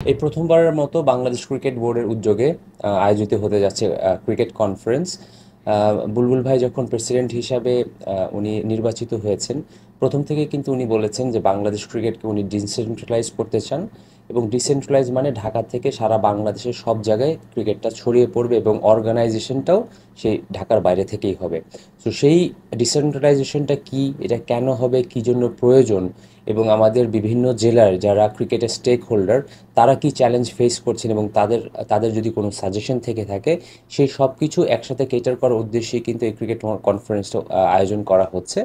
এই প্রথমবারের মতো বাংলাদেশ ক্রিকেট বোর্ডের উদ্যোগে আয়োজিত হতে যাচ্ছে ক্রিকেট কনফারেন্স। বুলবুল ভাই যখন প্রেসিডেন্ট হিসাবে উনি নির্বাচিত হয়েছেন, প্রথম থেকে কিন্তু উনি বলেছেন যে বাংলাদেশ ক্রিকেটকে উনি ডিসেন্ট্রালাইজ করতে চান, এবং ডিসেন্ট্রালাইজ মানে ঢাকা থেকে সারা বাংলাদেশের সব জায়গায় ক্রিকেটটা ছড়িয়ে পড়বে এবং অর্গানাইজেশনটাও সেই ঢাকার বাইরে থেকেই হবে। তো সেই ডিসেন্ট্রালাইজেশনটা কি, এটা কেন হবে, কী জন্য প্রয়োজন, এবং আমাদের বিভিন্ন জেলার যারা ক্রিকেটের স্টেক হোল্ডার তারা কি চ্যালেঞ্জ ফেস করছেন, এবং তাদের তাদের যদি কোনো সাজেশন থেকে থাকে, সেই সব কিছু একসাথে কেটার করার উদ্দেশ্যেই কিন্তু এই ক্রিকেট কনফারেন্সটা আয়োজন করা হচ্ছে।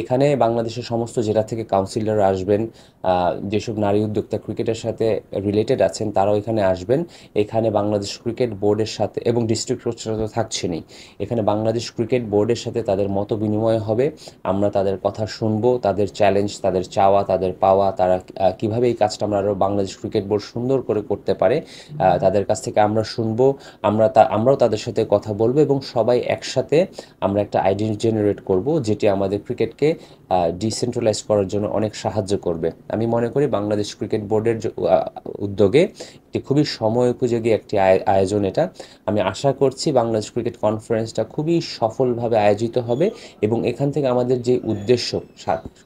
এখানে বাংলাদেশের সমস্ত জেলা থেকে কাউন্সিলর আসবেন, যেসব নারী উদ্যোক্তা ক্রিকেটের সাথে রিলেটেড আছেন তারাও এখানে আসবেন। এখানে বাংলাদেশ ক্রিকেট বোর্ডের সাথে এবং ডিস্ট্রিক্ট কোচরা তো থাকছেনই, এখানে বাংলাদেশ ক্রিকেট বোর্ডের সাথে তাদের মত বিনিময় হবে। আমরা তাদের কথা শুনবো, তাদের চ্যালেঞ্জ, তাদের চাওয়া, তাদের পাওয়া, তারা কিভাবে এই কাজটা আমরা আরও বাংলাদেশ ক্রিকেট বোর্ড সুন্দর করে করতে পারে, তাদের কাছ থেকে আমরা শুনবো। আমরাও তাদের সাথে কথা বলবো, এবং সবাই একসাথে আমরা একটা আইডেন্টি জেনারেট করব, যেটি আমাদের ক্রিকেটকে ডিসেন্ট্রালাইজ করার জন্য অনেক সাহায্য করবে। আমি মনে করি বাংলাদেশ ক্রিকেট বোর্ডের উদ্যোগে একটি খুবই সময় উপযোগী একটি আয়োজন এটা। আমি আশা করছি বাংলাদেশ ক্রিকেট কনফারেন্সটা খুবই সফলভাবে আয়োজিত হবে, এবং এখান থেকে আমাদের যে উদ্দেশ্য,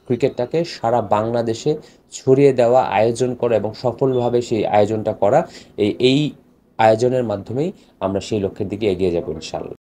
ক্রিকেটটাকে সারা বাংলাদেশে ছড়িয়ে দেওয়া, আয়োজন করা এবং সফলভাবে সেই আয়োজনটা করা, এই আয়োজনের মাধ্যমেই আমরা সেই লক্ষ্যের দিকে এগিয়ে যাব ইনশাআল্লাহ।